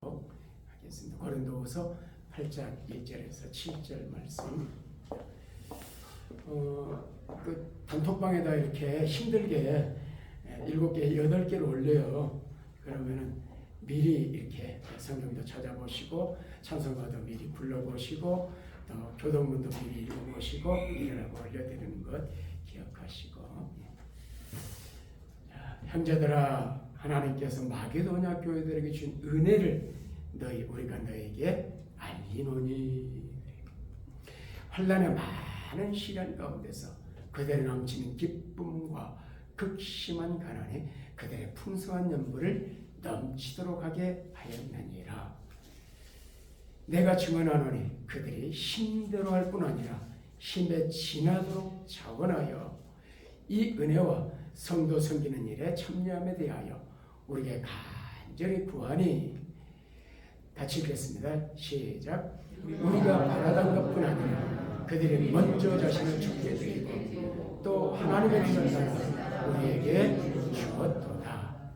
하겠습니다. 고린도후서 8장 1절에서 7절 말씀. 그 단톡방에다 이렇게 힘들게 7개, 8개를 올려요. 그러면은 미리 이렇게 성경도 찾아보시고 찬송가도 미리 불러보시고 또 교동문도 미리 읽어보시고 이러라고 올려드리는 것 기억하시고. 형제들아, 하나님께서 마게도냐 교회들에게 준 은혜를 우리가 너에게 알리노니. 환난의 많은 시간 가운데서 그들의 넘치는 기쁨과 극심한 가난에 그들의 풍성한 연부를 넘치도록 하게 하였느니라. 내가 증언하노니 그들이 힘대로 할 뿐 아니라 힘에 지나도록 자원하여 이 은혜와 성도 섬기는 일에 참여함에 대하여 우리에게 간절히 구하니. 같이 읽겠습니다. 시작. 우리가 바라던 것뿐 아니라 그들이 먼저 자신을 죽게 드리고 또 하나님의 뜻을 따라 우리에게 주었도다.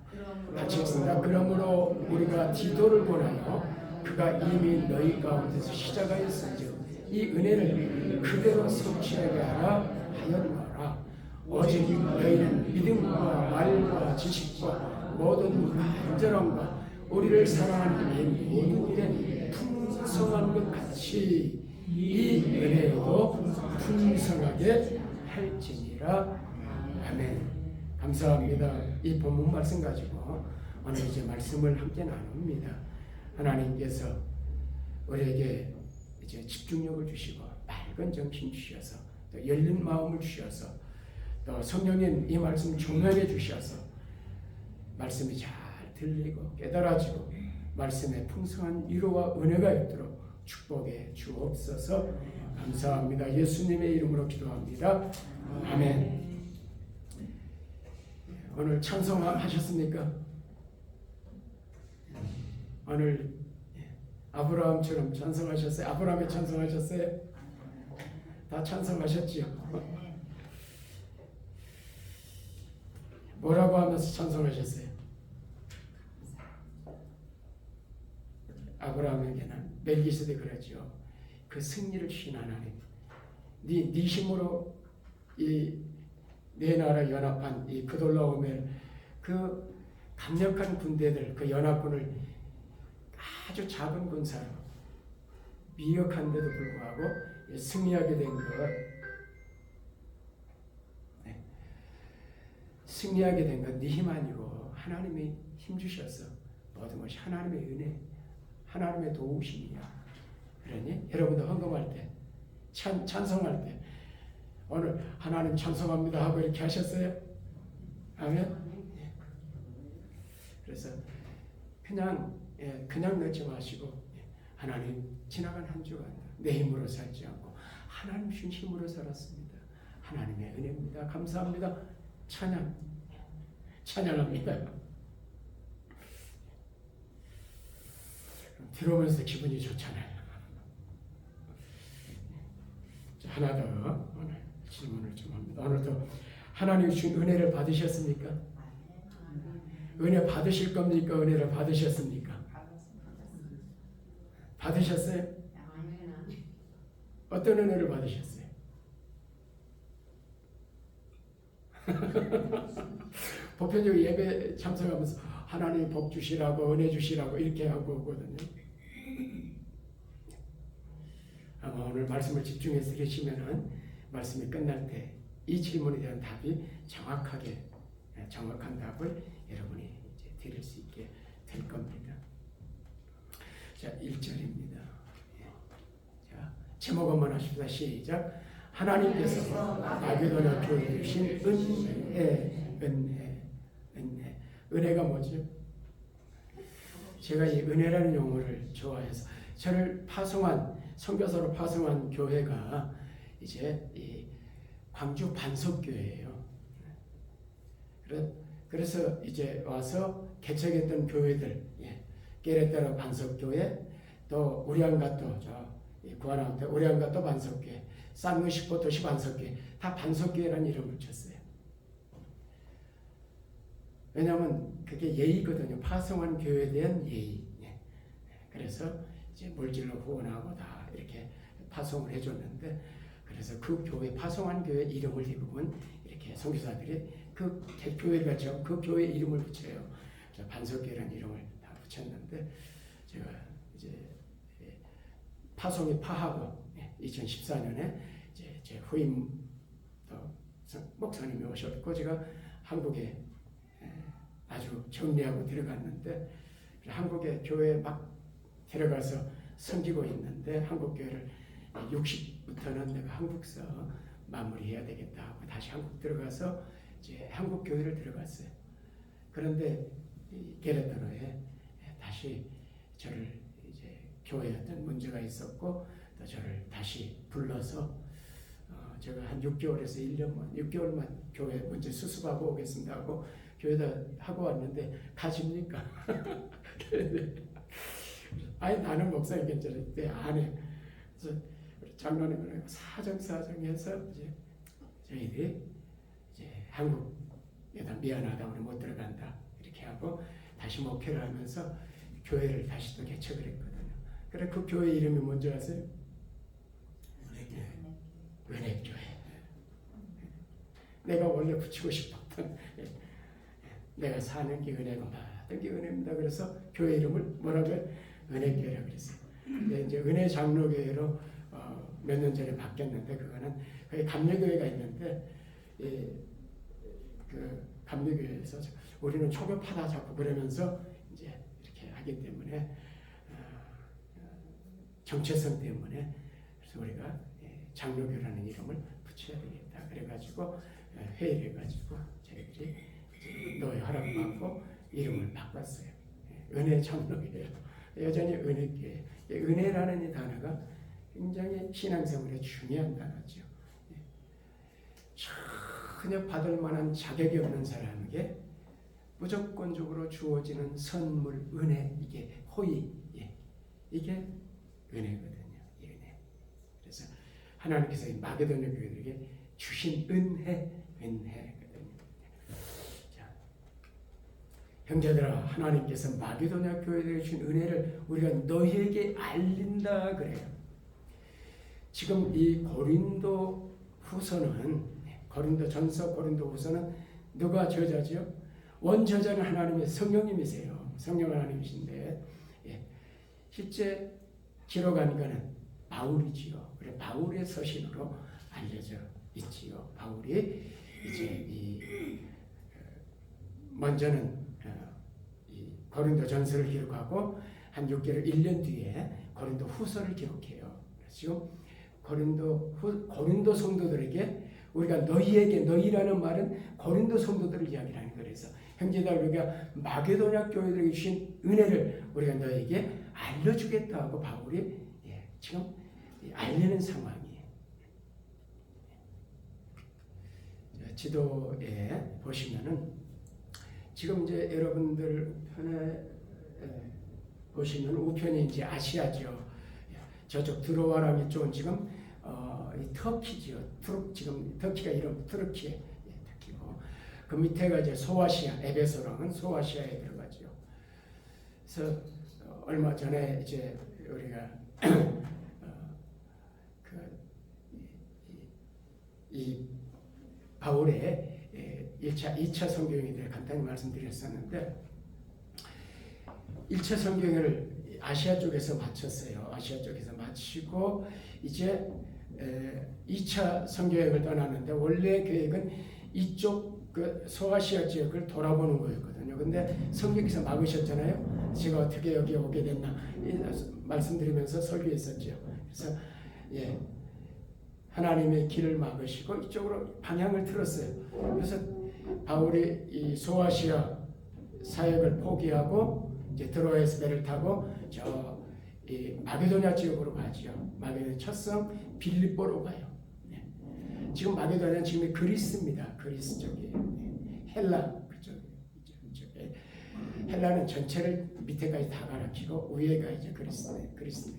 같이 읽습니다. 그러므로 우리가 디도를 보내어 그가 이미 너희 가운데서 시작하였은즉 이 은혜를 그대로 성취하게 하라 하였노라. 오직 너희는 믿음과 말과 지식과 모든 간절함과 우리를 사랑하는 이 모든 일에 풍성한 것 같이 이 은혜도 풍성하게 할지니라. 아멘. 감사합니다. 이 본문 말씀 가지고 오늘 이제 말씀을 함께 나눕니다. 하나님께서 우리에게 이제 집중력을 주시고 맑은 정신 주셔서 또 열린 마음을 주셔서 또 성령님 이 말씀 종합해 주셔서 말씀이 잘 들리고 깨달아지고 말씀에 풍성한 위로와 은혜가 있도록 축복해 주옵소서. 감사합니다. 예수님의 이름으로 기도합니다. 아멘. 오늘 찬송하셨습니까? 오늘 아브라함처럼 찬송하셨어요? 아브라함에 찬송하셨어요? 다 찬송하셨지요? 뭐라고 하면서 찬송하셨어요? 아브라함에게는 멜기세덱 그러죠. 그 승리를 주신 하나님, 네 힘으로 이 네 나라 연합한 이 그돌라오멜 그 강력한 군대들, 그 연합군을 아주 작은 군사로 미역한데도 불구하고 승리하게 된 것. 승리하게 된 건 네 힘 아니고 하나님의 힘 주셔서 모든 것이 하나님의 은혜, 하나님의 도우심이야. 그러니 여러분도 헌금할 때, 찬송할 때 오늘 하나님 찬송합니다 하고 이렇게 하셨어요? 아멘. 그래서 그냥 넣지 마시고 하나님 지나간 한 주간 내 힘으로 살지 않고 하나님 주신 힘으로 살았습니다. 하나님의 은혜입니다. 감사합니다. 찬양합니다. 들어오면서 기분이 좋잖아요. 하나 더 오늘 질문을 좀 합니다. 오늘도 하나님 주신 은혜를 받으셨습니까? 은혜 받으실 겁니까? 은혜를 받으셨습니까? 받으셨어요? 어떤 은혜를 받으셨어요? 보편적으로 예배 참석하면서 하나님 복 주시라고 은혜 주시라고 이렇게 하고 오거든요. 아마 오늘 말씀을 집중해서 들으시면은 말씀이 끝날 때 이 질문에 대한 답이 정확한 답을 여러분이 이제 드릴 수 있게 될 겁니다. 자, 1절입니다. 자, 제목 한번 하십시다. 시작. 하나님께서 마게도냐 교회에 주신 은혜가 뭐죠? 제가 이 은혜라는 용어를 좋아해서 저를 선교사로 파송한 교회가 이제 이 광주 반석교회예요. 그래서 이제 와서 개척했던 교회들, 깨레따라 반석교회, 또 우리안가또 구하나운데 우리안가또 반석교회, 쌍무식포 도시 반석교회, 다 반석교회라는 이름을 쳤어요. 왜냐하면 그게 예의거든요. 파송한 교회에 대한 예의. 그래서 이제 물질로 후원하고 다 이렇게 파송을 해줬는데, 그래서 그 교회 파송한 교회 이름을 대부분 이렇게 선교사들이 그 교회를 같이 하고 그 교회 이름을 붙여요. 반석교회라는 이름을 다 붙였는데, 제가 이제 파송이 파하고 2014년에 이제 제 후임 목사님이 오셨고, 제가 한국에 아주 정리하고 들어갔는데, 한국에 교회에 막 들어가서 섬기고 있는데, 한국 교회를 60부터는 내가 한국서 마무리해야 되겠다 하고 다시 한국 들어가서 이제 한국 교회를 들어갔어요. 그런데 게레토노에 다시 저를 이제 교회에 어떤 문제가 있었고, 또 저를 다시 불러서 제가 한 6개월에서 1년만 6개월만 교회 문제 수습하고 오겠습니다 하고 교회다 하고 왔는데, 가십니까? 아니 나는 목사님 괜찮은데 안 해. 그래서 장로님을 사정해서 이제 저희들이 이제 한국에다 미안하다, 우리 못 들어간다 이렇게 하고 다시 목회를 하면서 교회를 다시 또 개척을 했거든요. 그래 그 교회 이름이 뭔지 아세요? 은혜교회. 내가 원래 붙이고 싶었던, 내가 사는 게 은혜고 받은 게 은혜입니다. 그래서 교회 이름을 뭐라고요? 은혜교회라고 그랬어요. 근데 이제 은혜 장로교회로 몇 년 전에 바뀌었는데, 그거는 거기 감리교회가 있는데, 그 감리교회에서 우리는 초급하다 자꾸 그러면서 이제 이렇게 하기 때문에 정체성 때문에, 그래서 우리가 장로교라는 이름을 붙여야 되겠다. 그래가지고 회의를 해가지고 저희들이 너의 허락받고 이름을 바꿨어요. 은혜 장로교회요. 여전히 은혜교회. 은혜라는 이 단어가 굉장히 신앙생활에 중요한 단어죠. 전혀 받을 만한 자격이 없는 사람에게 무조건적으로 주어지는 선물, 은혜, 이게 호의, 이게 은혜거든요. 은혜. 그래서 하나님께서 이 마게도냐 교회들에게 주신 은혜거든요. 자, 형제들아, 하나님께서 마게도냐 교회들에게 주신 은혜를 우리가 너희에게 알린다 그래요. 지금 이 고린도 후서는, 고린도 전서, 고린도 후서는 누가 저자지요? 원저자는 하나님의 성령님이세요. 성령 하나님이신데, 실제 기록한 거는 바울이지요. 그래 바울의 서신으로 알려져 있지요. 바울이 이제 먼저는 이 고린도 전서를 기록하고 한 6개월 1년 뒤에 고린도 후서를 기록해요. 지금 고린도 성도들에게 우리가 너희에게, 너희라는 말은 고린도 성도들을 이야기하는 거예요. 그래서 형제들, 우리가 마게도냐 교회들에게 주신 은혜를 우리가 너희에게 알려주겠다 하고 바울이 지금 알리는 상황이에요. 지도에 보시면은 지금 이제 여러분들 편에 보시면 우편이 이제 아시아죠. 저쪽 드로아랑 이쪽은 지금 터키지요. 지금 터키가 이름 터키에 터키고, 그 밑에가 이제 소아시아, 에베소랑은 소아시아에 들어가죠. 그래서 얼마 전에 이제 우리가 이 바울의 2차 성경에 대해 간단히 말씀드렸었는데, 1차 성경을 아시아 쪽에서 마쳤어요. 아시아 쪽에서 마치고 이제 2차 성경을 떠나는데, 원래 계획은 이쪽 그 소아시아 지역을 돌아보는 거였거든요. 근데 성령께서 막으셨잖아요. 제가 어떻게 여기 오게 됐나 말씀드리면서 설교했었죠. 그래서 하나님의 길을 막으시고 이쪽으로 방향을 틀었어요. 그래서 바울이 이 소아시아 사역을 포기하고 이제 드로아에서 배를 타고 이 마게도냐 지역으로 가죠. 마게도냐 첫성 빌립보로 가요. 지금 마게도냐는 지금 그리스입니다. 그리스 쪽에 헬라 그쪽에. 헬라는 전체를 밑에까지 다 가르치고 위에가 이제 그리스.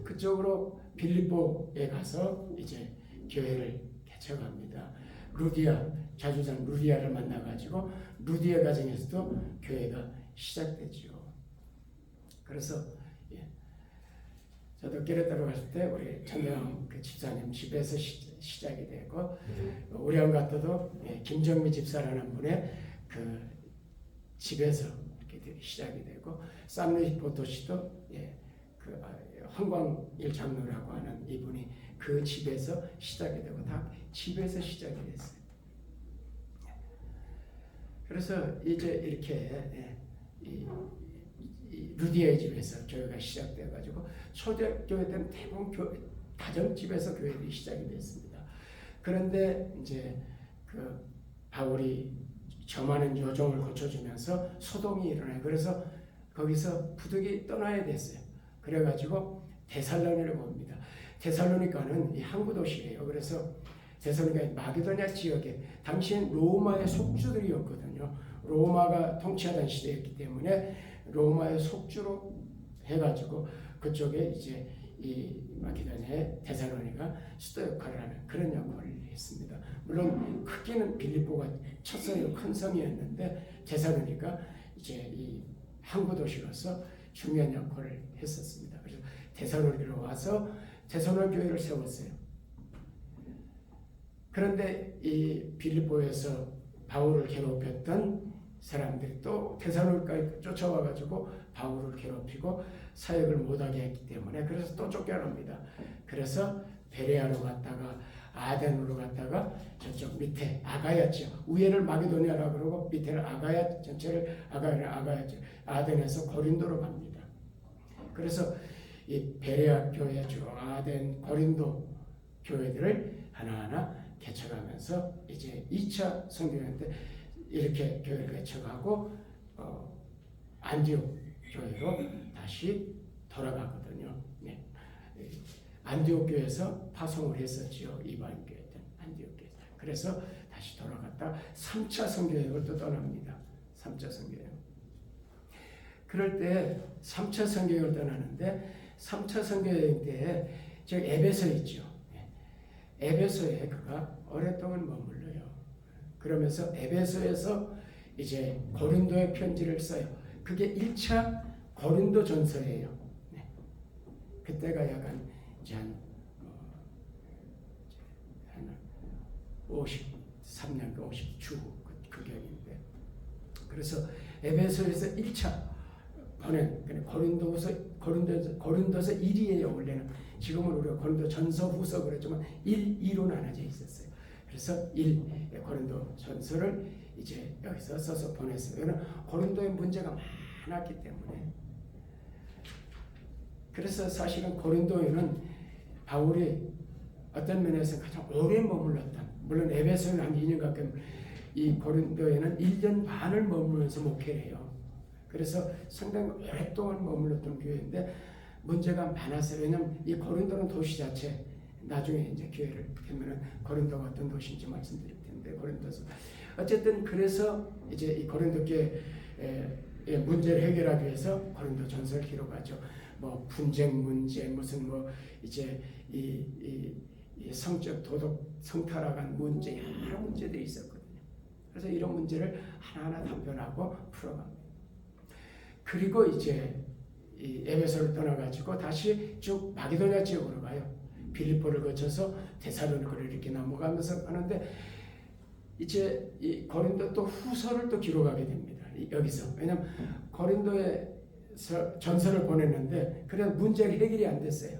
그쪽으로 빌립보에 가서 이제 교회를 개척합니다. 루디아, 자주산 루디아를 만나가지고 루디아 가정에서도 교회가 시작되죠. 그래서 저도 깨레따로 갔을 때 우리 천대영 그 집사님 집에서 시작이 되고 우리 형 같아도 김정미 집사라는 분의 그 집에서 이렇게 시작이 되고 쌈루이 보토시도 그 황광일 장로라고 하는 이분이 그 집에서 시작이 되고 다 집에서 시작이 됐어요. 그래서 이제 이렇게 이 루디의 집에서 교회가 시작돼가지고 초대교회 때는 대부분 가정집에서 교회들이 시작이 됐습니다. 그런데 이제 그 바울이 점하는 요정을 고쳐주면서 소동이 일어나요. 그래서 거기서 부득이 떠나야 됐어요. 그래가지고 데살로니가를 봅니다. 데살로니가는 이 항구 도시예요. 그래서 데살로니가 마게도냐 지역에 당시엔 로마의 속주들이었거든요. 로마가 통치하던 시대였기 때문에 로마의 속주로 해가지고 그쪽에 이제 이 마게도냐의 데살로니가 수도 역할을 하는 그런 역할을 했습니다. 물론 크기는 빌립보가 첫 성이 큰 성이었는데 데살로니가 이제 이 항구 도시로서 중요한 역할을 했었습니다. 그래서 데살로니가로 와서 데살로니 교회를 세웠어요. 그런데 이 빌립보에서 바울을 괴롭혔던 사람들이 또 데살로니가에 쫓아와가지고 바울을 괴롭히고 사역을 못하게 했기 때문에 그래서 또 쫓겨납니다. 그래서 베레아로 갔다가 아덴으로 갔다가 저쪽 밑에 아가야죠. 위에를 마게도냐라고 그러고 밑에를 아가야 전체를 아가야죠. 아덴에서 고린도로 갑니다. 그래서 이 베레아 교회 주 아덴 고린도 교회들을 하나하나 개척하면서 이제 2차 성교회 때 이렇게 교회를 개척하고 안디옥 교회로 다시 돌아가거든요. 네. 안디옥 교회에서 파송을 했었지요. 이방 교회들 안디옥 교회. 그래서 다시 돌아갔다 3차 성교회를 또 떠납니다. 3차 성교회. 그럴 때 3차 성교회를 떠나는데 3차 성교회 때 저 에베소 있죠. 에베소에 그가 오랫동안 머물러요. 그러면서 에베소에서 이제 고린도의 편지를 써요. 그게 1차 고린도 전서예요. 네. 그때가 약간 한 53년, 50주 그 격인데. 그래서 에베소에서 1차 보낸 고린도서 1이에요. 원래는 지금은 우리가 고린도 전서 후서 그랬지만 1, 2로 나눠져 있었어요. 그래서 1 고린도 전서를 이제 여기서 써서 보냈어요. 이거는 고린도의 문제가 많았기 때문에. 그래서 사실은 고린도에는 바울이 어떤 면에서 가장 오래 머물렀던, 물론 에베소는 한 2년 가까이, 이 고린도에는 1년 반을 머물면서 목회를 해요. 그래서 상당히 오랫동안 머물렀던 교회인데 문제가 많았어요. 왜냐하면 이 고린도는 도시 자체, 나중에 이제 교회를 되면은 고린도가 어떤 도시인지 말씀드릴 텐데, 고린도서 어쨌든 그래서 이제 이 고린도 교회 문제를 해결하기 위해서 고린도 전서를 기록하죠. 뭐 분쟁 문제, 무슨 뭐 이제 이 성적 도덕 성타락한 문제, 여러 문제들이 있었거든요. 그래서 이런 문제를 하나하나 답변하고 풀어갑니다. 그리고 이제 이 에베소를 떠나가지고 다시 쭉 마게도냐 지역으로 가요. 빌립보를 거쳐서 데살로니가를 이렇게 넘어가면서 하는데 이제 이 고린도 또 후서를 또 기록하게 됩니다. 여기서. 왜냐하면 고린도에서 전서를 보냈는데 그래서 문제가 해결이 안 됐어요.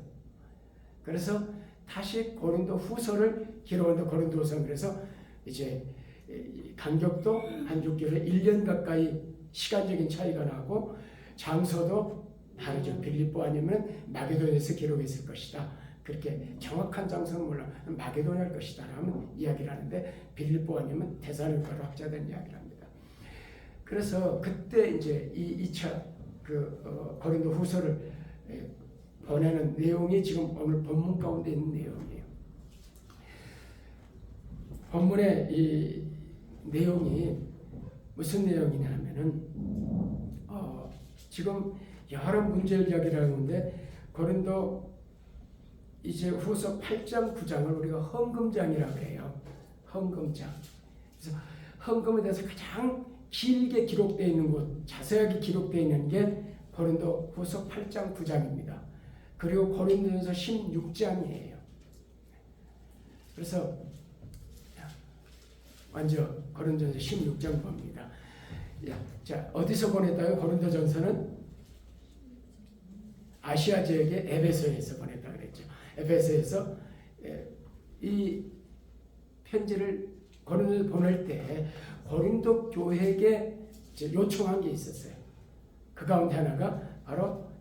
그래서 다시 고린도 후서를 기록하는데 고린도 후서는 그래서 이제 간격도 한 6개월, 1년 가까이 시간적인 차이가 나고 장소도 다르죠. 빌립보 아니면 마게도냐에서 기록했을 것이다. 그렇게 정확한 장소는 몰라. 마게도냐일 것이다 라는 이야기를 하는데 빌립보 아니면 데살로니가로 확장된 이야기를 합니다. 그래서 그때 이제 이 2차 고린도 후서를 보내는 내용이 지금 오늘 본문 가운데 있는 내용이에요. 본문의 이 내용이 무슨 내용이냐 하면은 지금 여러 문제를 이야기를 하는데 고린도 이제 후서 8장 9장을 우리가 헌금장이라고 해요. 헌금장. 그래서 헌금에 대해서 가장 길게 기록되어 있는 곳, 자세하게 기록되어 있는 게 고린도 후서 8장 9장입니다. 그리고 고린도전서 16장이에요. 그래서 먼저 고린도전서 16장 봅니다. 자, 어디서 보냈다요? 고린도전서는 아시아 지역의 에베소에서 보냈다 그랬죠. 에베소에서 이 편지를 고린도에 보낼 때 고린도 교회에게 요청한 게 있었어요. 그 가운데 하나가 바로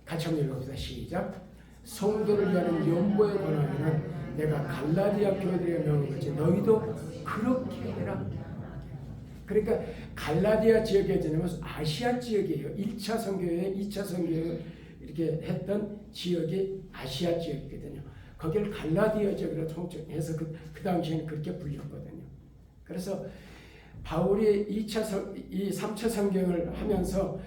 같이 한번 읽어봅시다. 시작. 성도를 위하는 연보에 관하여는 내가 갈라디아 교회들에게 명한 거지 너희도 그렇게 해라. 그러니까 갈라디아 지역에 지나면 아시아 지역이에요. 1차 선교회, 2차 선교회 이렇게 했던 지역이 아시아 지역이거든요. 거기를 갈라디아 지역으로 통칭해서 그 당시에는 그렇게 불렸거든요. 그래서 바울이 3차 선교를 하면서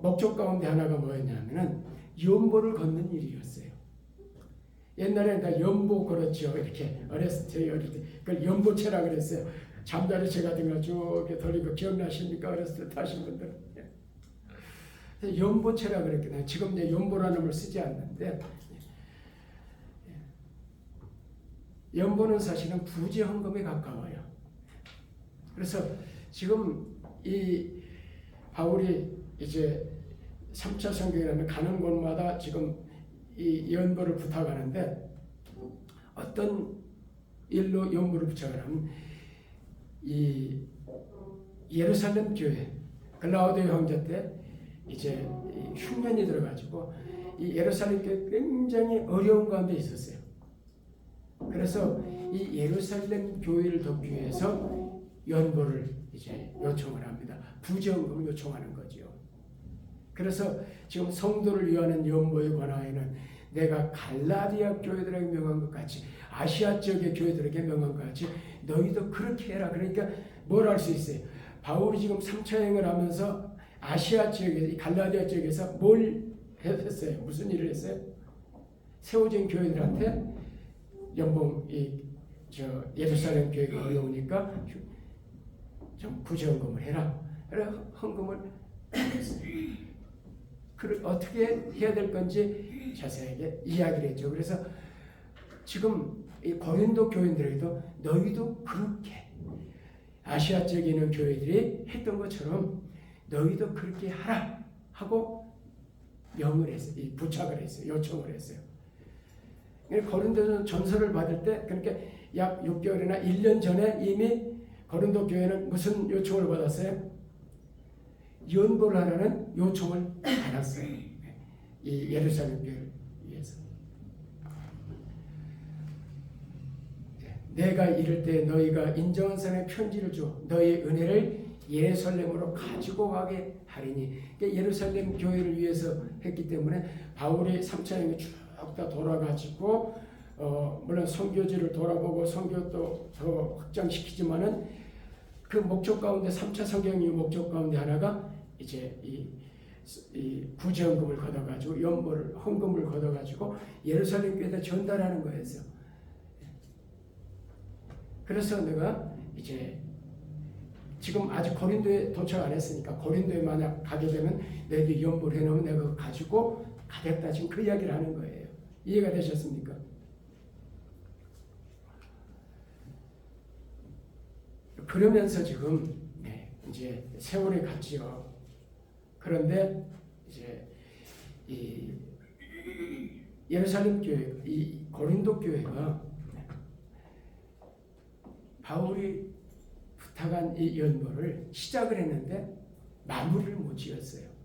목적 가운데 하나가 뭐였냐면은 연보를 걷는 일이었어요. 옛날에 다 연보 걸었죠. 이렇게 어렸을 때 그걸 연보체라 그랬어요. 잠자리채 같은 거 쭉 돌리고 기억나십니까? 어렸을 때 타신 분들. 연보체라 그랬거든요. 지금 이제 연보라는 걸 쓰지 않는데 연보는 사실은 부재 헌금에 가까워요. 그래서 지금 이 바울이 이제 3차 선교회라면 가는 곳마다 지금 이 연보를 부탁하는데 어떤 일로 연보를 부탁하냐면 이 예루살렘 교회 글라우디오 형제 때 이제 흉년이 들어가지고 이 예루살렘 교회 굉장히 어려운 가운데 있었어요. 그래서 이 예루살렘 교회를 돕기 위해서 연보를 이제 요청을 합니다. 부정금을 요청하는 거죠. 그래서 지금 성도를 위하는 연보에 관하여는 내가 갈라디아 교회들에게 명한 것 같이 아시아 지역의 교회들에게 명한 것 같이 너희도 그렇게 해라. 그러니까 뭘 할 수 있어요? 바울이 지금 3차 여행을 하면서 아시아 지역에서 갈라디아 지역에서 뭘 했어요? 무슨 일을 했어요? 세워진 교회들한테 연봉 예루살렘 교회가 어려우니까 좀 부정금을 해라. 그래 헌금을 했어요. 어떻게 해야 될 건지 자세하게 이야기를 했죠. 그래서 지금 이 고린도 교인들에게도 너희도 그렇게 아시아 지역에 있는 교회들이 했던 것처럼 너희도 그렇게 하라 하고 명을 했어요. 부착을 했어요. 요청을 했어요. 고린도 전서를 받을 때 그러니까 약 6개월이나 1년 전에 이미 고린도 교회는 무슨 요청을 받았어요? 연보를 하라는 요청을 받았어요. 이 예루살렘 교회를 위해서. 내가 이를 때 너희가 인정한 사람의 편지를 줘 너희의 은혜를 예루살렘으로 가지고 가게 하리니. 그러니까 예루살렘 교회를 위해서 했기 때문에 바울이 3차 여행을 쭉 다 돌아가지고 물론 선교지를 돌아보고 선교도 더 확장시키지만은 그 목적 가운데 3차 성경의 목적 가운데 하나가 이제 이 구제헌금을 걷어가지고 연보를 헌금을 걷어가지고 예루살렘 교회에다 전달하는 거였어요. 그래서 내가 이제 지금 아직 고린도에 도착 안 했으니까 고린도에 만약 가게 되면 너희들이 연보를 해놓으면 내가 그거 가지고 가겠다. 지금 그 이야기를 하는 거예요. 이해가 되셨습니까? 그러면서 지금 이제 세월이 갔지요. 그런데 이제 이 예루살렘 교회, 이 고린도 교회가 바울이 부탁한 이 연보를 시작을 했는데 마무리를 못 지었어요.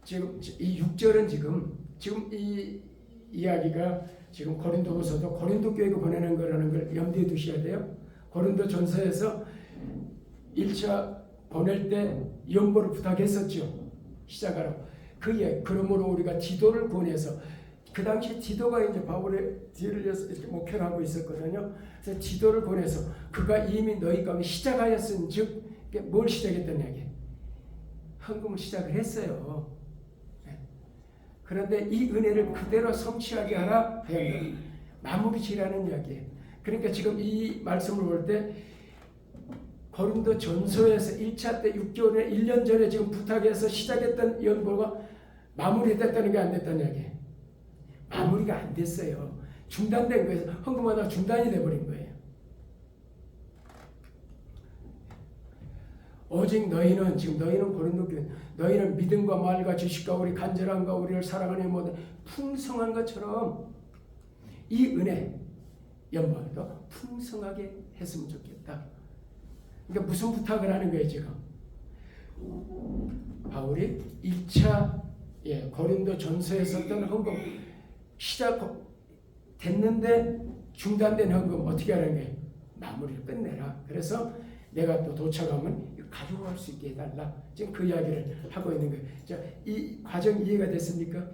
지금 이 6절은 지금 이 이야기가 지금 고린도후서도 고린도 교회가 보내는 거라는 걸 염두에 두셔야 돼요. 고린도 전서에서 1차 보낼 때 연보를 부탁했었죠. 시작하라고. 그러므로 우리가 디도를 보내서 그 당시 디도가 이제 바울의 뒤를 이어서 이렇게 목회를 하고 있었거든요. 그래서 디도를 보내서 그가 이미 너희 가운데 시작하였은즉 뭘 시작했던 이야기? 헌금을 시작을 했어요. 그런데 이 은혜를 그대로 성취하게 하라 하였다. 마무리 지라는 이야기예요. 그러니까 지금 이 말씀을 볼 때 고린도 전서에서 1차 때 6개월에 1년 전에 지금 부탁해서 시작했던 연보가 마무리됐다는 게 안 됐다는 이야기예요. 마무리가 안 됐어요. 중단된 거예요. 헌금하다가 중단이 돼버린 거예요. 오직 너희는 지금 너희는 고린도 교회 너희는 믿음과 말과 지식과 우리 간절함과 우리를 사랑하는 모든 풍성한 것처럼 이 은혜 연보도 풍성하게 했으면 좋겠다. 그러니까 무슨 부탁을 하는 거예요 지금? 바울이 1차 고린도 전서에 썼던 헌금 시작됐는데 중단된 헌금 어떻게 하는 거예요? 마무리를 끝내라. 그래서 내가 또 도착하면 가지고 갈 수 있게 해달라. 지금 그 이야기를 하고 있는 거예요. 자, 이 과정 이해가 됐습니까?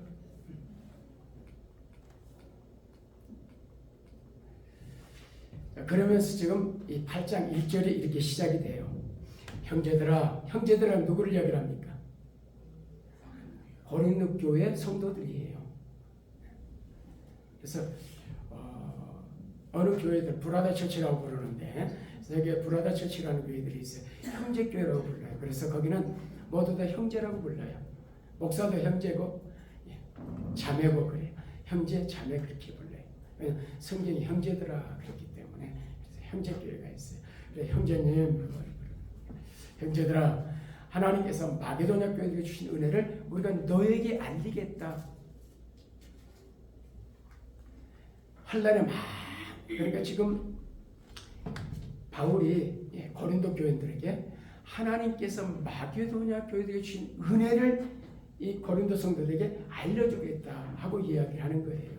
자, 그러면서 지금 이 8장 1절이 이렇게 시작이 돼요. 형제들아, 형제들은 누구를 이야기를 합니까? 고린도 교회 성도들이에요. 그래서 어느 교회들 브라더 처치라고 부르는데 세계 브라더 처치라는 교회들이 있어요. 형제교회라고 불러요. 그래서 거기는 모두 다 형제라고 불러요. 목사도 형제고 자매고 그래요. 형제, 자매 그렇게 불러요. 성경이 형제들아 그렇기 때문에 그래서 형제교회가 있어요. 그래서 형제님, 형제들아 하나님께서 마게도냐 교회에게 주신 은혜를 우리가 너에게 알리겠다. 환난에 막 그러니까 지금 바울이 고린도 교인들에게 하나님께서 마게도냐 교회에게 주신 은혜를 이 고린도 성도들에게 알려주겠다 하고 이야기를 하는 거예요.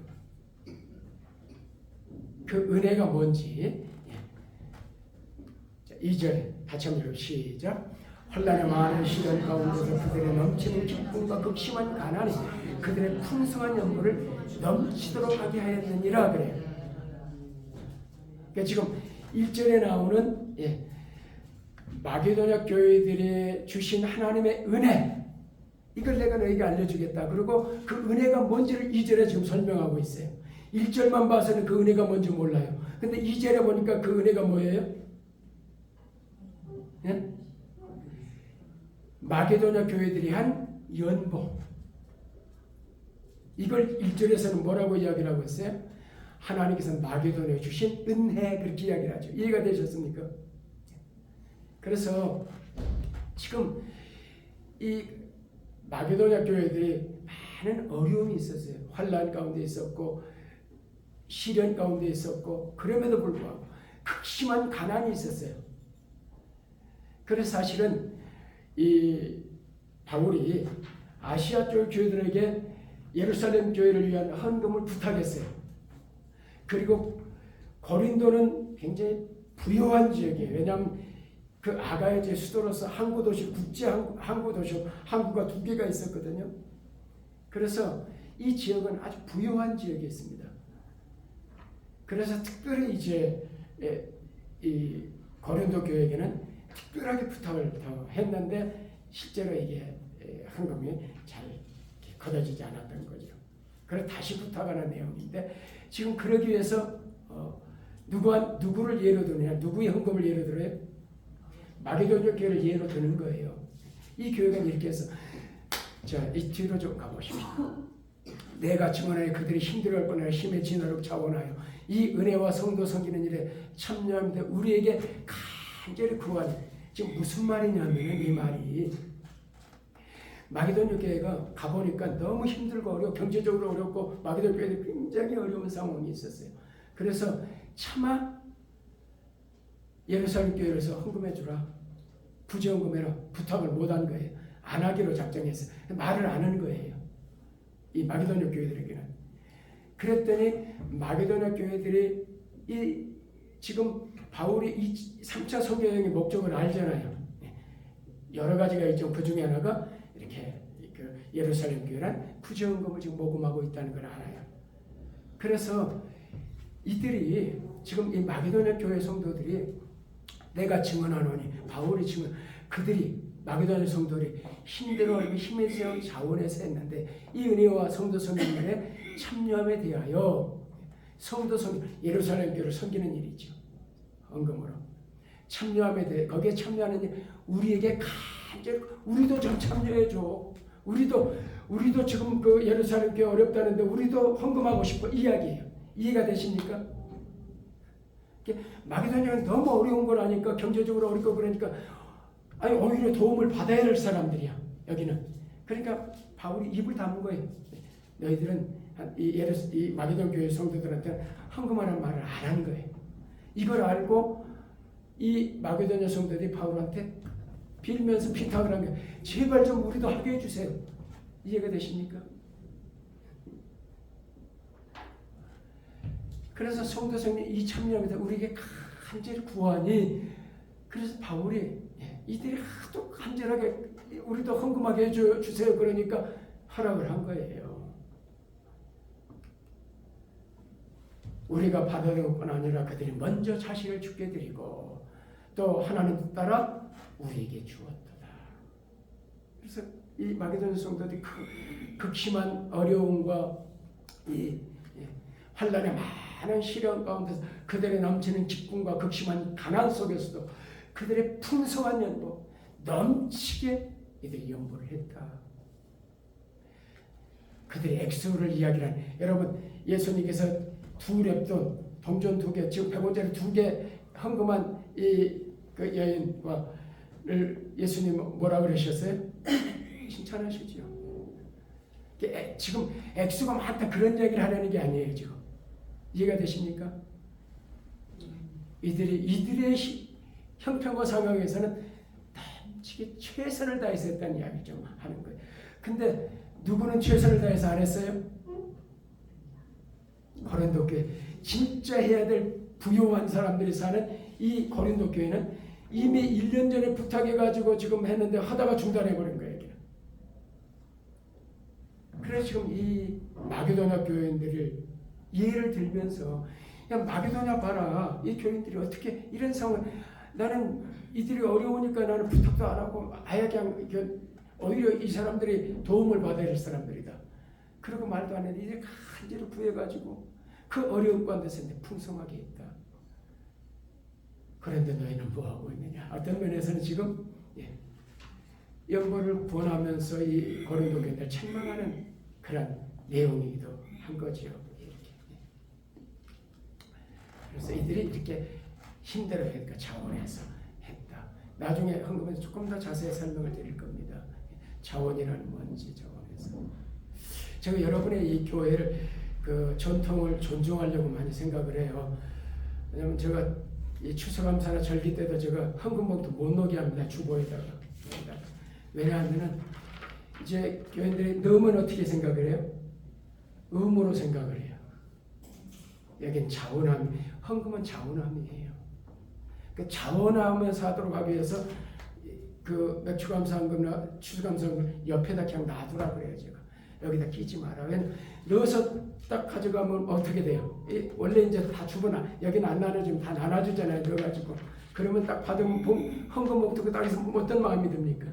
그 은혜가 뭔지 2절 같이 한번 시작. 환난의 많은 시련 가운데서 그들의 넘치는 기쁨과 극심한 가난이 그들의 풍성한 연물을 넘치도록 하게 하였느니라 그래요. 그러니까 지금 1절에 나오는 마게도냐 교회들이 주신 하나님의 은혜 이걸 내가 너에게 알려주겠다. 그리고 그 은혜가 뭔지를 2절에 지금 설명하고 있어요. 1절만 봐서는 그 은혜가 뭔지 몰라요. 근데 2절에 보니까 그 은혜가 뭐예요? 마게도냐 교회들이 한 연보. 이걸 1절에서는 뭐라고 이야기를 하고 있어요? 하나님께서 마게도냐에 주신 은혜 그렇게 이야기를 하죠. 이해가 되셨습니까? 그래서 지금 이 마게도냐 교회들이 많은 어려움이 있었어요. 환난 가운데 있었고 시련 가운데 있었고 그럼에도 불구하고 극심한 가난이 있었어요. 그래서 사실은 이 바울이 아시아 쪽 교회들에게 예루살렘 교회를 위한 헌금을 부탁했어요. 그리고 고린도는 굉장히 부유한 지역이에요. 왜냐하면 그 아가야의 수도로서 항구 도시, 국제 항구 도시, 항구가 2개가 있었거든요. 그래서 이 지역은 아주 부유한 지역이 있습니다. 그래서 특별히 이제 이 고린도 교회에게는 특별하게 부탁을 더 했는데 실제로 이게 헌금이 잘 거둬지지 않았던 거죠. 그래서 다시 부탁하는 내용인데 지금 그러기 위해서 누구를 예로 드느냐, 누구의 헌금을 예로 들어요? 마게도냐 교회를 예로 드는 거예요. 이 교회가 이렇게 해서 자, 이 뒤로 좀 가보십시오. 내가 증언하여 그들이 힘들어할 뻔하여 힘의 진화로 자원하여 이 은혜와 성도 섬기는 일에 참여하는데 우리에게 간절히 구하는 지금 무슨 말이냐면 이 말이 마게도냐 교회가 가보니까 너무 힘들고 어렵고 경제적으로 어렵고 마게도냐 교회도 굉장히 어려운 상황이 있었어요. 그래서 차마 예루살렘 교회에서 헌금해 주라. 부지헌금해라. 부탁을 못한 거예요. 안 하기로 작정했어요. 말을 안 하는 거예요. 이 마게도냐 교회들에게는. 그랬더니 마게도냐 교회들이 이 지금 바울이 이 3차 선교 여행의 목적을 알잖아요. 여러 가지가 있죠. 그 중에 하나가 이렇게 그 예루살렘 교회란 부지헌금을 지금 모금하고 있다는 걸 알아요. 그래서 이들이 지금 이 마게도냐 교회 성도들이 내가 증언하노니 바울이 증언 그들이 마게도냐 성도들이 힘들어하고 힘의 자원에서 했는데 이 은혜와 성도 섬김에 참여함에 대하여 성도 섬김 예루살렘 교회를 섬기는 일이죠. 헌금으로. 참여함에 대해 거기에 참여하는 일, 우리에게 간절히 우리도 좀 참여해줘. 우리도 지금 그 예루살렘 교회 어렵다는데 우리도 헌금하고 싶어 이야기예요. 이해가 되십니까? 마게도냐는 너무 어려운 걸 아니까 경제적으로 어렵고 그러니까 아니 오히려 도움을 받아야 할 사람들이야 여기는. 그러니까 바울이 입을 다문 거예요. 너희들은 이 마게도냐 교회 성도들한테 헌금하라는 말을 안 하는 거예요. 이걸 알고 이 마게도냐 성도들이 바울한테 빌면서 피탁을 한 거예요. 제발 좀 우리도 하게 해주세요. 이해가 되십니까? 그래서 성도 성령 이 참여합니다. 우리에게 간절히 구하니 그래서 바울이 이들이 하도 간절하게 우리도 헌금하게 해주세요. 그러니까 허락을 한 거예요. 우리가 받아들일 뿐 아니라 그들이 먼저 자신을 주게 드리고 또 하나님 따라 우리에게 주었도다. 그래서 이 마게도냐 성도들이 극심한 어려움과 이 환난의 많은 시련 가운데서 그들의 넘치는 기쁨과 극심한 가난 속에서도 그들의 풍성한 연보 넘치게 이들이 연보를 했다. 그들의 액수를 이야기한 여러분 예수님께서 2렙돈 동전 2개 지금 100원짜리 2개 헌금한 그 여인을 예수님 뭐라 그러셨어요? 칭찬하시죠. 지금 액수가 많다 그런 얘기를 하려는 게 아니에요 지금. 이해가 되십니까? 이들의 형편과 상황에서는 넘치게 최선을 다해서 했다는 이야기를 좀 하는 거예요. 근데 누구는 최선을 다해서 안 했어요? 고린도 교회 진짜 해야 될 부유한 사람들이 사는 이 고린도 교회는 이미 1년 전에 부탁해가지고 지금 했는데 하다가 중단해버린 거예요. 그래서 지금 이 마게도냐 교인들을 예를 들면서 야 마게도냐 봐라 이 교인들이 어떻게 이런 상황 나는 이들이 어려우니까 나는 부탁도 안 하고 아예 그냥 오히려 이 사람들이 도움을 받아야 할 사람들이다. 그러고 말도 안 했는데 이제 간절히 구해가지고 그 어려운 가운데서 풍성하게 있다. 그런데 너희는 뭐하고 있느냐. 어떤 면에서는 지금 연보를 권하면서 이 고린도 교인들 책망하는 그런 내용이기도 한 거죠. 이렇게. 그래서 이들이 이렇게 힘들어하니까 자원해서 했다. 나중에 헌금에서 조금 더 자세히 설명을 드릴 겁니다. 자원이라는 뭔지 자원해서. 제가 여러분의 이 교회를 그 전통을 존중하려고 많이 생각을 해요. 왜냐하면 제가 이 추수감사나 절기 때도 제가 헌금봉투 못 놓게 합니다. 주보에다가. 왜냐하면 이제 교인들이 넣으면 어떻게 생각을 해요? 의무로 생각을 해요. 여긴 자원함, 헌금은 자원함이에요. 그 자원하면서 하도록 하기 위해서 그 맥주감사헌금이나 추수감사헌금 옆에다 그냥 놔두라 그래요. 제가 여기다 끼지 마라. 왜냐면 넣어서 딱 가져가면 어떻게 돼요? 원래 이제 다 주거나 여기는 안 나눠주면 다 나눠주잖아요. 넣어가지고 그러면 딱 받으면 헌금 목표가 딱 해서 어떤 마음이 듭니까?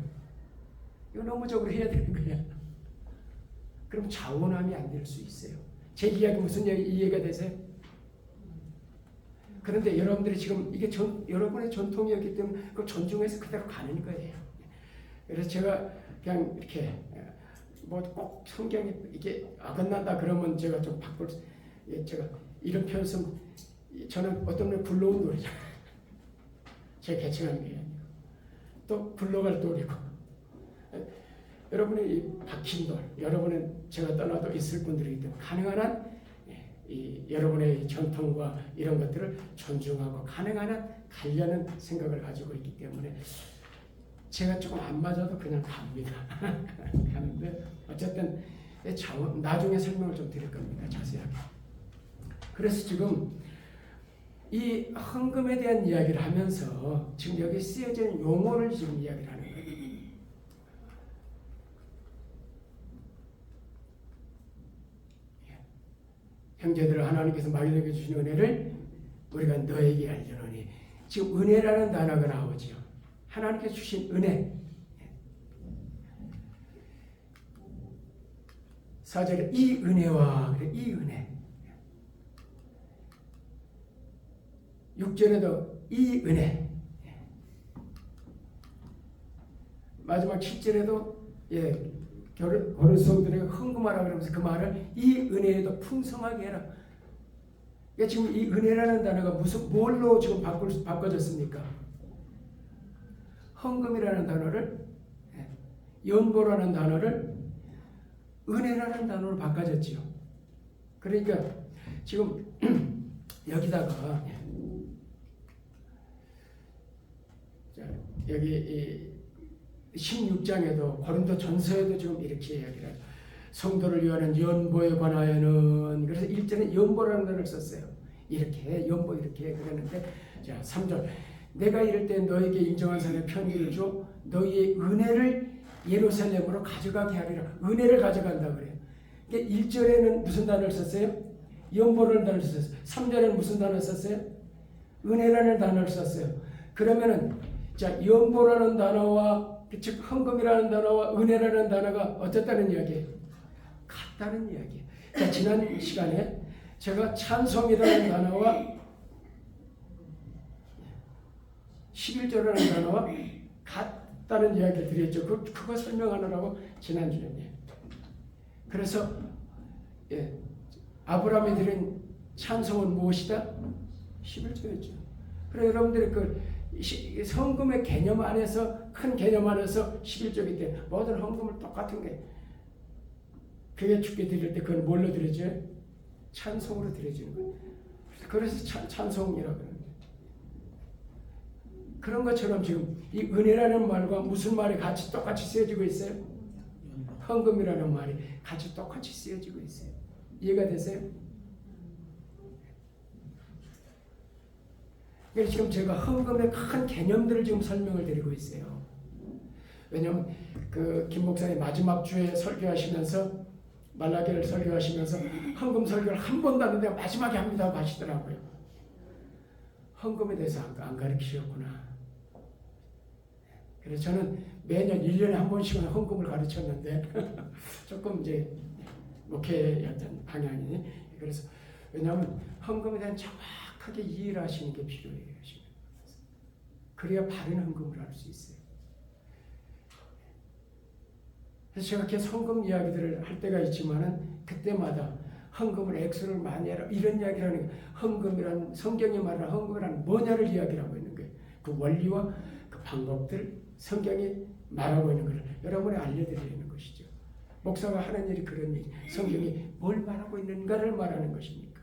이거 너무적으로 해야 되는 거야. 그럼 자원함이 안 될 수 있어요. 제 이야기 무슨 이해가 되세요? 그런데 여러분들이 지금 이게 여러분의 전통이었기 때문에 그걸 존중해서 그대로 가는 거예요. 그래서 제가 그냥 이렇게 뭐 꼭 성경이 이게 어긋난다 그러면 제가 좀 바꿀 제가 이런 표현 쓰면 저는 어떤 분 굴러온 노래죠. 제가 개칭한 게 아니고 또 굴러갈 돌이고 여러분의 이 박힌 돌 여러분은 제가 떠나도 있을 분들이기 때문에 가능한 한 이 여러분의 전통과 이런 것들을 존중하고 가능한 한 가려는 생각을 가지고 있기 때문에 제가 조금 안 맞아도 그냥 갑니다. 가는데 어쨌든 나중에 설명을 좀 드릴 겁니다. 자세하게. 그래서 지금 이 헌금에 대한 이야기를 하면서 지금 여기 쓰여진 용어를 지금 이야기를 하는 거예요. 형제들을 하나님께서 마련해 주신 은혜를 우리가 너에게 알려노니 지금 은혜라는 단어가 나오죠. 하나님께서 주신 은혜. 4절에 이 은혜와 그래 이 은혜. 6절에도 이 은혜. 마지막 7절에도 고린도성들에게 헌금하라 그러면서 그 말을 이 은혜에도 풍성하게 해라. 그러니까 지금 이 은혜라는 단어가 뭘로 지금 바꿔졌습니까? 헌금이라는 단어를, 연보라는 단어를 은혜라는 단어로 바꿔졌지요. 그러니까 지금 여기다가 여기 16장에도 고린도 전서에도 지금 이렇게 이야기를 해요. 성도를 위하는 연보에 관하여는, 그래서 1절에 연보라는 단어를 썼어요. 이렇게 연보 이렇게 그랬는데, 자 3절 내가 이럴 때 너에게 인정한 사람의 편지를 줘 너희의 은혜를 예루살렘으로 가져가게 하리라. 은혜를 가져간다 그래요. 그러니까 1절에는 무슨 단어를 썼어요? 연보라는 단어를 썼어요. 3절에는 무슨 단어를 썼어요? 은혜라는 단어를 썼어요. 그러면은 자 연보라는 단어와 즉 헌금이라는 단어와 은혜라는 단어가 어떻다는 이야기예요? 같다는 이야기예요. 자, 지난 시간에 제가 찬송이라는 단어와 11조라는 단어와 같다는 이야기를 드렸죠. 그거 설명하느라고 지난주에. 그래서 아브라함이 드린 찬송은 무엇이다? 11조였죠. 그래서 여러분들이 그 헌금의 개념 안에서, 큰 개념 안에서 11조이기 때문에 모든 헌금을 똑같은 게, 그게 주께 드릴 때 그걸 뭘로 드려져요? 찬송으로 드려지는 거예요. 그래서 찬송이라고 하는 거예요. 그런 것처럼 지금 이 은혜라는 말과 무슨 말이 같이 똑같이 쓰여지고 있어요? 헌금이라는 말이 같이 똑같이 쓰여지고 있어요. 이해가 되세요? 그래서 지금 제가 헌금의 큰 개념들을 지금 설명을 드리고 있어요. 왜냐하면 그 김 목사님 마지막 주에 설교하시면서, 말라기를 설교하시면서 헌금 설교를 한 번도 안 했는데 마지막에 합니다 하시더라고요. 헌금에 대해서 안 가르치셨구나. 그래서 저는 매년 1년에 한 번씩은 헌금을 가르쳤는데 조금 이제 목회였던 방향이, 그래서 왜냐하면 헌금에 대한 정확하게 이해를 하시는 게 필요해요. 그래야 바른 헌금을 할 수 있어요. 그래서 제가 계속 헌금 이야기들을 할 때가 있지만은 그때마다 헌금을 액수를 많이 해라 이런 이야기를 하는 게, 헌금이란, 성경이 말하는 헌금이란 뭐냐를 이야기를 하고 있는 거예요. 그 원리와 그 방법들, 성경이 말하고 있는 것을 여러분에 알려드리는 것이죠. 목사가 하는 일이 그런 일, 성경이 뭘 말하고 있는가를 말하는 것입니까?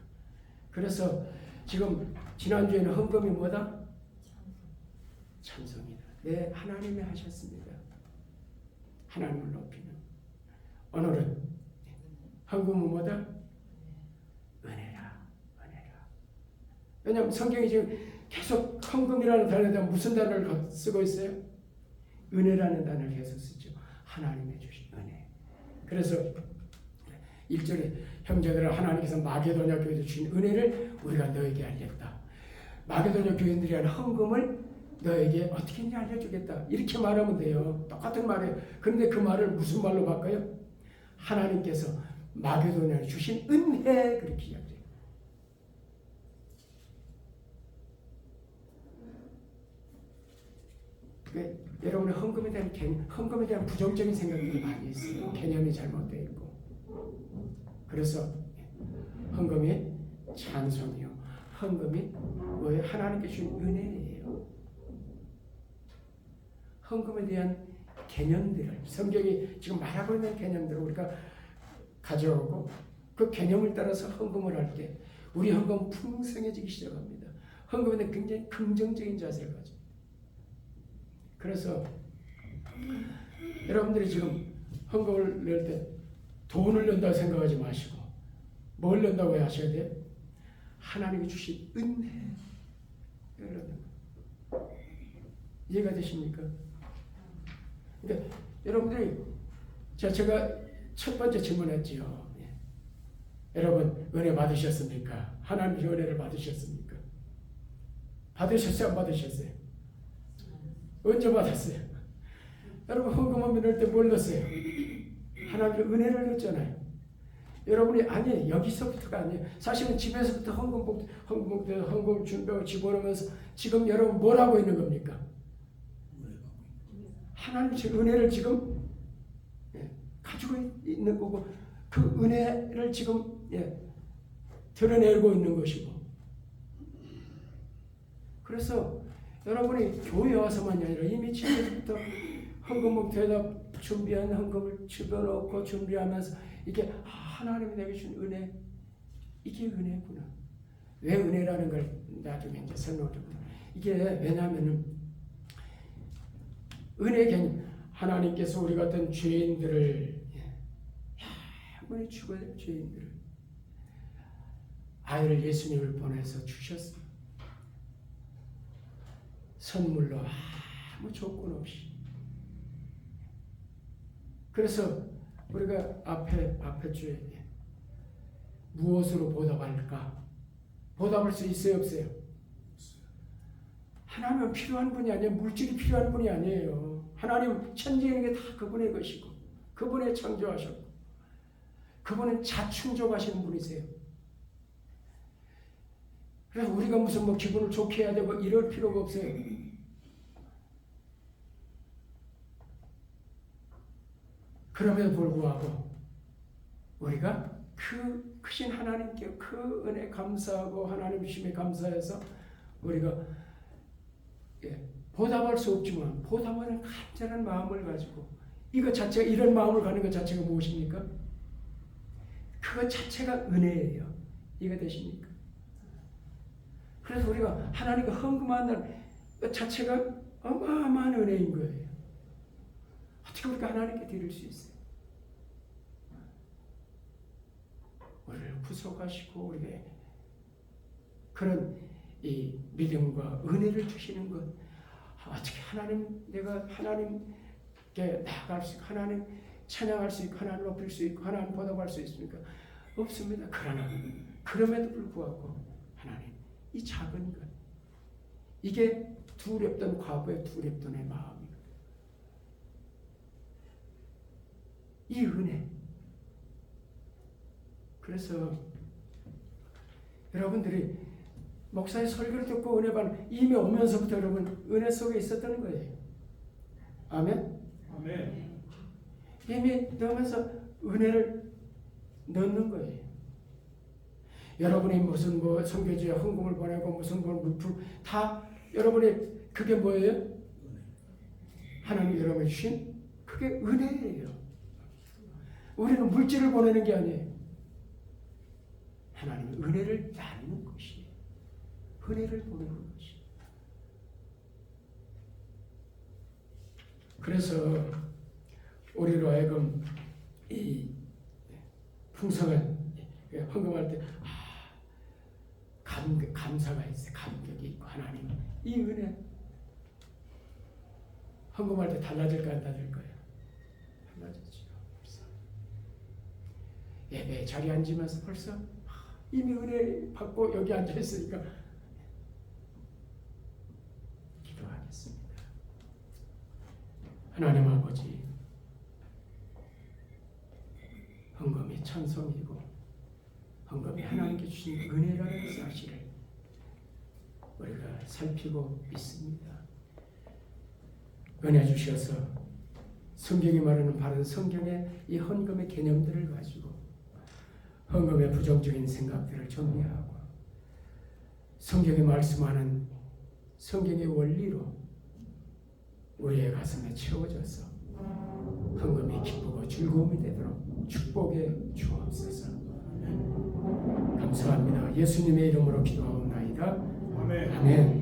그래서 지금 지난주에는 헌금이 뭐다? 찬송이다. 네, 하나님이 하셨습니다. 하나님을 높이는. 오늘은 헌금은 뭐다? 은혜라, 은혜라. 왜냐하면 성경이 지금 계속 헌금이라는 단어에 대한 무슨 단어를 쓰고 있어요? 은혜라는 단어를 계속 쓰죠. 하나님의 주신 은혜. 그래서 1절에 형제들아 하나님께서 마게도냐 교회에 주신 은혜를 우리가 너에게 알렸다. 마게도냐 교인들이 하는 헌금을 너에게 어떻게 했냐 알려주겠다. 이렇게 말하면 돼요. 똑같은 말이에요. 그런데 그 말을 무슨 말로 바꿔요? 하나님께서 마게도냐에 주신 은혜, 그렇게 이야기해요. 그러니까 여러분의 헌금에 대한 헌금에 대한 부정적인 생각들이 많이 있어요. 개념이 잘못되어 있고. 그래서 헌금이 찬송이요. 헌금이 뭐예요? 하나님께 주신 은혜예요. 헌금에 대한 개념들을, 성경이 지금 말하고 있는 개념들을 우리가 가져오고 그 개념을 따라서 헌금을 할 때 우리 헌금은 풍성해지기 시작합니다. 헌금에 대한 굉장히 긍정적인 자세를 가져. 그래서 여러분들이 지금 헌금을 낼 때 돈을 낸다고 생각하지 마시고 뭘 낸다고 하셔야 돼요? 하나님이 주신 은혜. 이해가 되십니까? 그러니까 여러분들이, 제가 첫 번째 질문했지요. 여러분 은혜 받으셨습니까? 하나님의 은혜를 받으셨습니까? 받으셨어요? 안 받으셨어요? 언제 받았어요? 여러분 헌금하면 넣을 때 뭘 넣었어요? 하나님의 은혜를 넣었잖아요. 여러분이 아니 여기서부터가 아니에요. 사실은 집에서부터 헌금 준비하고 집어넣으면서 지금 여러분 뭘 하고 있는 겁니까? 하나님 은혜를 지금 가지고 있는 거고 그 은혜를 지금 드러내고 있는 것이고 그래서 여러분이 교회 와서만이 아니라 이미 지금부터 헌금 목표에다 준비한 헌금을 집어넣고 준비하면서 이게 하나님이 내게 준 은혜 이게 은혜구나. 왜 은혜라는 걸 나중에 이제 설명드립니다. 이게 왜냐하면은 은혜 개념 하나님께서 우리 같은 죄인들을 한번에 죽어야 될 죄인들을 아이를 예수님을 보내서 주셨어요. 선물로 아무 조건 없이. 그래서 우리가 앞에 주에 무엇으로 보답할까? 보답할 수 있어요, 없어요? 하나님은 필요한 분이 아니에요. 물질이 필요한 분이 아니에요. 하나님 천지에 게 다 그분의 것이고 그분의 창조하셨고 그분은 자충족하시는 분이세요. 그래서 우리가 무슨 뭐 기분을 좋게 해야 되고 이럴 필요가 없어요. 그럼에도 불구하고 우리가 그 크신 하나님께 그 은혜 감사하고 하나님 주심에 감사해서 우리가 보답할 수 없지만 보답하는 간절한 마음을 가지고 이것 자체가 이런 마음을 가는 것 자체가 무엇입니까? 그것 자체가 은혜예요. 이해가 되십니까? 그래서 우리가 하나님과 헌금한다는 것 자체가 어마어마한 은혜인 거예요. 어떻게 우리가 하나님께 드릴 수 있어요? 우리를 구속하시고 우리에게 그런 이 믿음과 은혜를 주시는 것 어떻게 내가 하나님께 나아갈 수 있고 하나님 찬양할 수 있고 하나님 높일 수 있고 하나님 보답할 수 있습니까? 없습니다. 그러나 그럼에도 불구하고 하나님 이 작은 것 이게 두렵던 과거의 두렵던 내 마음이거든. 이 은혜. 그래서 여러분들이 목사의 설교를 듣고 은혜 받는 이미 오면서부터 여러분 은혜 속에 있었던 거예요. 아멘? 아멘. 이미 넣으면서 은혜를 넣는 거예요. 여러분이 무슨 뭐 선교지에 헌금을 보내고 무슨 뭐 물품 다 여러분이 그게 뭐예요? 하나님이 여러분이 주신 그게 은혜예요. 우리는 물질을 보내는 게 아니에요. 하나님은 은혜를 나누는 것이에요. 은혜를 보내는 것이에요. 그래서 우리로 하여금 이 풍성한 헌금할 때 감사가 있어요. 감격이 있고 하나님 이 은혜 헌금할 때 달라질까 안 달라질 거예요? 달라지죠. 벌써 예배 자리에 앉으면서 벌써 이미 은혜 받고 여기 앉아 있으니까 기도하겠습니다. 하나님 아버지 헌금이 찬송이고 헌금이 하나님께 주신 은혜라는 사실을 우리가 살피고 있습니다. 은혜 주셔서 성경이 말하는 바른 성경의 이 헌금의 개념들을 가지고 헌금의 부정적인 생각들을 정리하고 성경이 말씀하는 성경의 원리로 우리의 가슴에 채워져서 헌금이 기쁘고 즐거움이 되도록 축복해 주옵소서. 감사합니다. 예수님의 이름으로 기도하옵나이다. 아멘. 아멘.